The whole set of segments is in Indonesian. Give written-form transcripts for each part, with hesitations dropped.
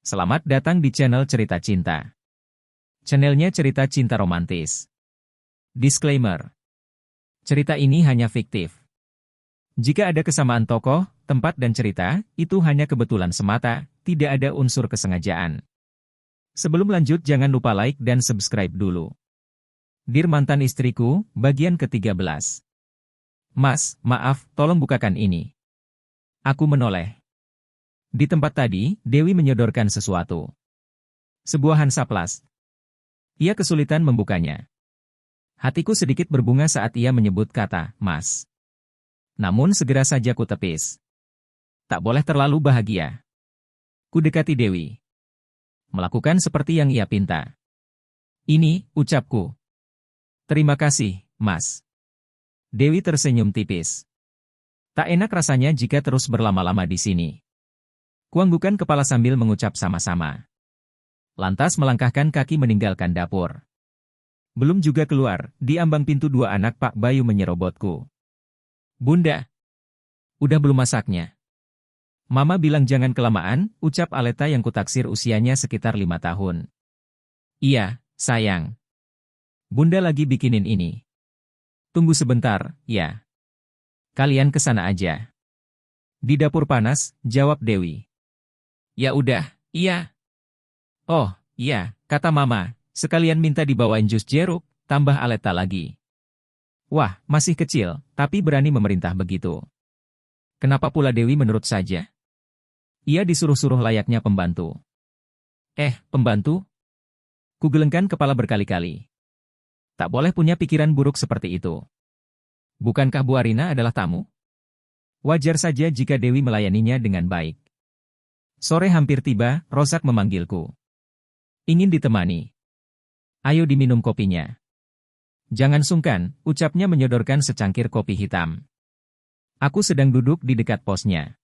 Selamat datang di channel Cerita Cinta. Channelnya cerita cinta romantis. Disclaimer. Cerita ini hanya fiktif. Jika ada kesamaan tokoh, tempat dan cerita, itu hanya kebetulan semata, tidak ada unsur kesengajaan. Sebelum lanjut jangan lupa like dan subscribe dulu. Dear mantan istriku, bagian ke-13. Mas, maaf, tolong bukakan ini. Aku menoleh. Di tempat tadi, Dewi menyodorkan sesuatu. Sebuah hansaplas. Ia kesulitan membukanya. Hatiku sedikit berbunga saat ia menyebut kata, Mas. Namun segera saja ku tepis. Tak boleh terlalu bahagia. Ku dekati Dewi. Melakukan seperti yang ia pinta. Ini, ucapku. Terima kasih, Mas. Dewi tersenyum tipis. Tak enak rasanya jika terus berlama-lama di sini. Kuanggukan kepala sambil mengucap sama-sama. Lantas melangkahkan kaki meninggalkan dapur. Belum juga keluar, di ambang pintu dua anak Pak Bayu menyerobotku. Bunda, udah belum masaknya? Mama bilang jangan kelamaan, ucap Aleta yang kutaksir usianya sekitar 5 tahun. Iya, sayang. Bunda lagi bikinin ini. Tunggu sebentar, ya. Kalian kesana aja. Di dapur panas, jawab Dewi. Ya udah, iya. Oh, iya, kata Mama, sekalian minta dibawain jus jeruk, tambah Aleta lagi. Wah, masih kecil, tapi berani memerintah begitu. Kenapa pula Dewi menurut saja? Ia disuruh-suruh layaknya pembantu. Pembantu? Kugelengkan kepala berkali-kali. Tak boleh punya pikiran buruk seperti itu. Bukankah Bu Arina adalah tamu? Wajar saja jika Dewi melayaninya dengan baik. Sore hampir tiba, Rozak memanggilku. Ingin ditemani. Ayo diminum kopinya. Jangan sungkan, ucapnya menyodorkan secangkir kopi hitam. Aku sedang duduk di dekat posnya.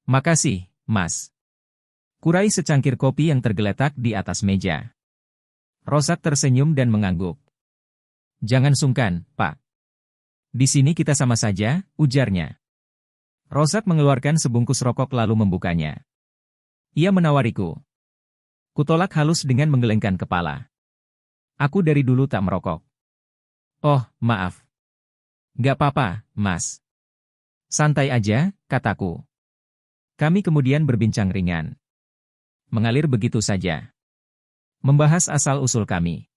Makasih, Mas. Kurai secangkir kopi yang tergeletak di atas meja. Rozak tersenyum dan mengangguk. Jangan sungkan, Pak. Di sini kita sama saja, ujarnya. Rozak mengeluarkan sebungkus rokok lalu membukanya. Ia menawariku. Kutolak halus dengan menggelengkan kepala. Aku dari dulu tak merokok. Oh, maaf. Gak apa-apa, Mas. Santai aja, kataku. Kami kemudian berbincang ringan. Mengalir begitu saja. Membahas asal-usul kami.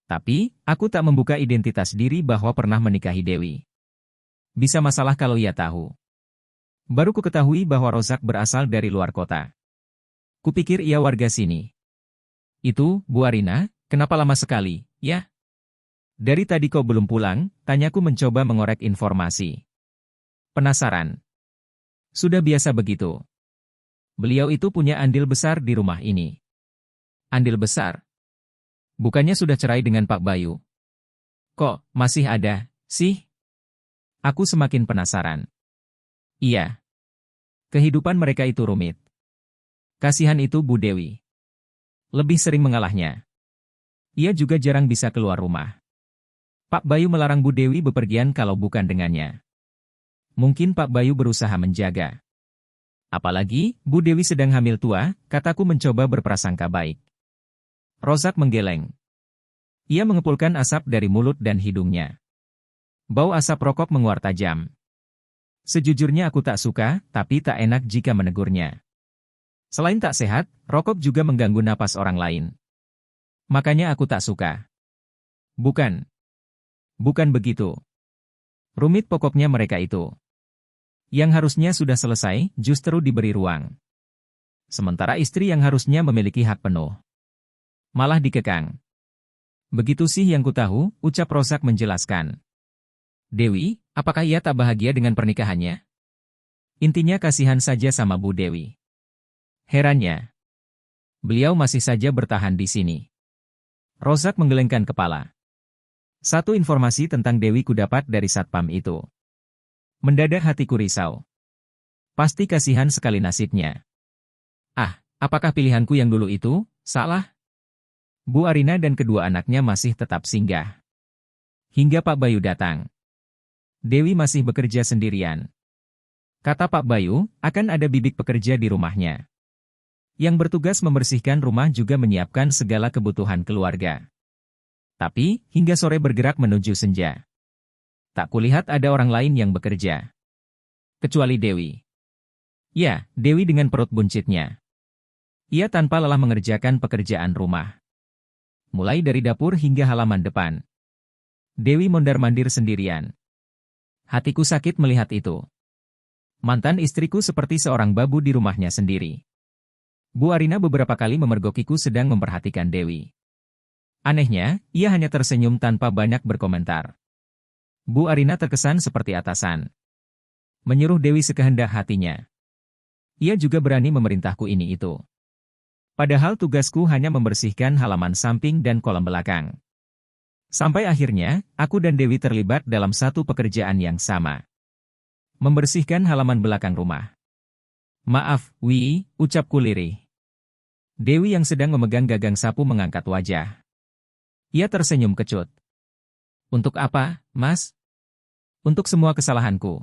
Tapi, aku tak membuka identitas diri bahwa pernah menikahi Dewi. Bisa masalah kalau ia tahu. Baru ku ketahui bahwa Rozak berasal dari luar kota. Kupikir ia warga sini. Itu, Bu Arina, kenapa lama sekali, ya? Dari tadi kau belum pulang, tanyaku mencoba mengorek informasi. Penasaran. Sudah biasa begitu. Beliau itu punya andil besar di rumah ini. Andil besar? Bukannya sudah cerai dengan Pak Bayu? Kok, masih ada, sih? Aku semakin penasaran. Iya. Kehidupan mereka itu rumit. Kasihan itu Bu Dewi. Lebih sering mengalahnya. Ia juga jarang bisa keluar rumah. Pak Bayu melarang Bu Dewi bepergian kalau bukan dengannya. Mungkin Pak Bayu berusaha menjaga. Apalagi, Bu Dewi sedang hamil tua, kataku mencoba berprasangka baik. Rozak menggeleng. Ia mengepulkan asap dari mulut dan hidungnya. Bau asap rokok menguar tajam. Sejujurnya aku tak suka, tapi tak enak jika menegurnya. Selain tak sehat, rokok juga mengganggu napas orang lain. Makanya aku tak suka. Bukan begitu. Rumit pokoknya mereka itu. Yang harusnya sudah selesai, justru diberi ruang. Sementara istri yang harusnya memiliki hak penuh, malah dikekang. Begitu sih yang kutahu, ucap Rozak menjelaskan. Dewi, apakah ia tak bahagia dengan pernikahannya? Intinya kasihan saja sama Bu Dewi. Herannya, beliau masih saja bertahan di sini. Rozak menggelengkan kepala. Satu informasi tentang Dewi kudapat dari satpam itu. Mendadak hatiku risau. Pasti kasihan sekali nasibnya. Apakah pilihanku yang dulu itu salah? Bu Arina dan kedua anaknya masih tetap singgah. Hingga Pak Bayu datang. Dewi masih bekerja sendirian. Kata Pak Bayu, akan ada bibik pekerja di rumahnya. Yang bertugas membersihkan rumah juga menyiapkan segala kebutuhan keluarga. Tapi, hingga sore bergerak menuju senja. Tak kulihat ada orang lain yang bekerja. Kecuali Dewi. Ya, Dewi dengan perut buncitnya. Ia tanpa lelah mengerjakan pekerjaan rumah. Mulai dari dapur hingga halaman depan. Dewi mondar-mandir sendirian. Hatiku sakit melihat itu. Mantan istriku seperti seorang babu di rumahnya sendiri. Bu Arina beberapa kali memergokiku sedang memperhatikan Dewi. Anehnya, ia hanya tersenyum tanpa banyak berkomentar. Bu Arina terkesan seperti atasan. Menyuruh Dewi sekehendak hatinya. Ia juga berani memerintahku ini itu. Padahal tugasku hanya membersihkan halaman samping dan kolam belakang. Sampai akhirnya, aku dan Dewi terlibat dalam satu pekerjaan yang sama. Membersihkan halaman belakang rumah. Maaf, Wi, ucapku lirih. Dewi yang sedang memegang gagang sapu mengangkat wajah. Ia tersenyum kecut. Untuk apa, Mas? Untuk semua kesalahanku.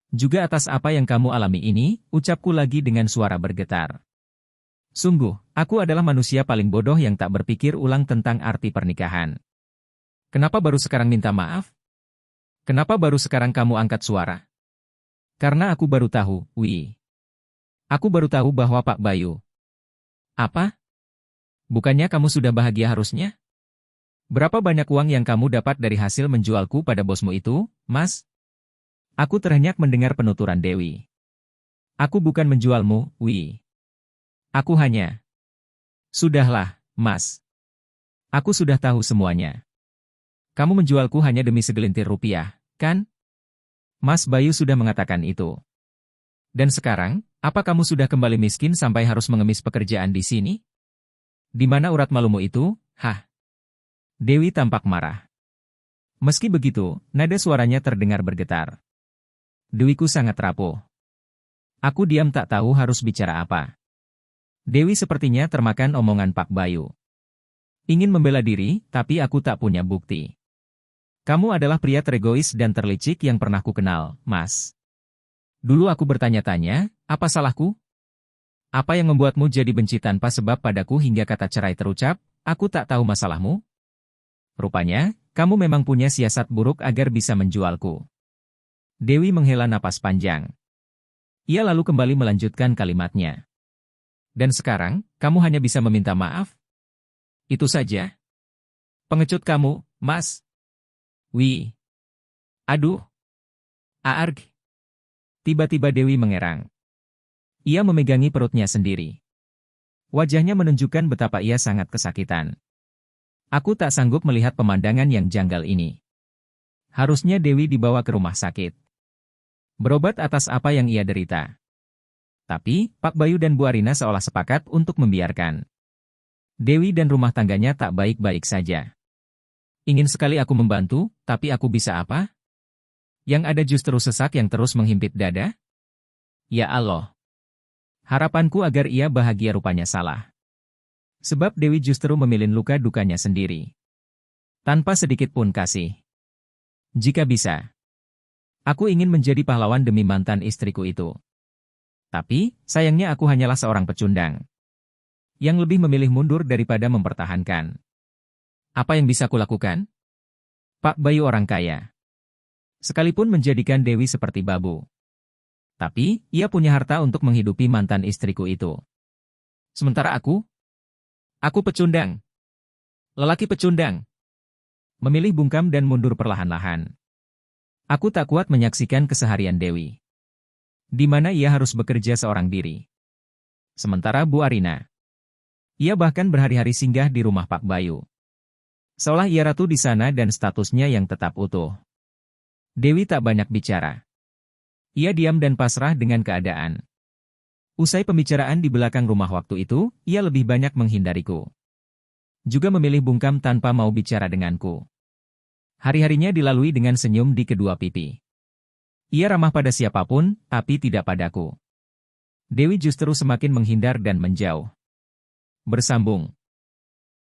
Juga atas apa yang kamu alami ini, ucapku lagi dengan suara bergetar. Sungguh, aku adalah manusia paling bodoh yang tak berpikir ulang tentang arti pernikahan. Kenapa baru sekarang minta maaf? Kenapa baru sekarang kamu angkat suara? Karena aku baru tahu, Wi. Aku baru tahu bahwa Pak Bayu. Apa? Bukannya kamu sudah bahagia harusnya? Berapa banyak uang yang kamu dapat dari hasil menjualku pada bosmu itu, Mas? Aku terhenyak mendengar penuturan Dewi. Aku bukan menjualmu, Wi. Aku hanya... Sudahlah, Mas. Aku sudah tahu semuanya. Kamu menjualku hanya demi segelintir rupiah, kan? Mas Bayu sudah mengatakan itu. Dan sekarang, apa kamu sudah kembali miskin sampai harus mengemis pekerjaan di sini? Di mana urat malumu itu, hah? Dewi tampak marah. Meski begitu, nada suaranya terdengar bergetar. Dewiku sangat rapuh. Aku diam tak tahu harus bicara apa. Dewi sepertinya termakan omongan Pak Bayu. Ingin membela diri, tapi aku tak punya bukti. Kamu adalah pria teregois dan terlicik yang pernah ku kenal, Mas. Dulu aku bertanya-tanya, apa salahku? Apa yang membuatmu jadi benci tanpa sebab padaku hingga kata cerai terucap, aku tak tahu masalahmu? Rupanya, kamu memang punya siasat buruk agar bisa menjualku. Dewi menghela napas panjang. Ia lalu kembali melanjutkan kalimatnya. Dan sekarang, kamu hanya bisa meminta maaf? Itu saja? Pengecut kamu, Mas. Wi. Aduh. Aarg. Tiba-tiba Dewi mengerang. Ia memegangi perutnya sendiri. Wajahnya menunjukkan betapa ia sangat kesakitan. Aku tak sanggup melihat pemandangan yang janggal ini. Harusnya Dewi dibawa ke rumah sakit. Berobat atas apa yang ia derita. Tapi, Pak Bayu dan Bu Arina seolah sepakat untuk membiarkan. Dewi dan rumah tangganya tak baik-baik saja. Ingin sekali aku membantu, tapi aku bisa apa? Yang ada justru sesak yang terus menghimpit dada? Ya Allah. Harapanku agar ia bahagia rupanya salah. Sebab Dewi justru memilih luka dukanya sendiri. Tanpa sedikit pun kasih. Jika bisa. Aku ingin menjadi pahlawan demi mantan istriku itu. Tapi, sayangnya aku hanyalah seorang pecundang. Yang lebih memilih mundur daripada mempertahankan. Apa yang bisa kulakukan? Pak Bayu orang kaya. Sekalipun menjadikan Dewi seperti babu. Tapi, ia punya harta untuk menghidupi mantan istriku itu. Sementara aku pecundang. Lelaki pecundang. Memilih bungkam dan mundur perlahan-lahan. Aku tak kuat menyaksikan keseharian Dewi. Di mana ia harus bekerja seorang diri. Sementara Bu Arina. Ia bahkan berhari-hari singgah di rumah Pak Bayu. Seolah ia ratu di sana dan statusnya yang tetap utuh. Dewi tak banyak bicara. Ia diam dan pasrah dengan keadaan. Usai pembicaraan di belakang rumah waktu itu, ia lebih banyak menghindariku. Juga memilih bungkam tanpa mau bicara denganku. Hari-harinya dilalui dengan senyum di kedua pipi. Ia ramah pada siapapun, tapi tidak padaku. Dewi justru semakin menghindar dan menjauh. Bersambung.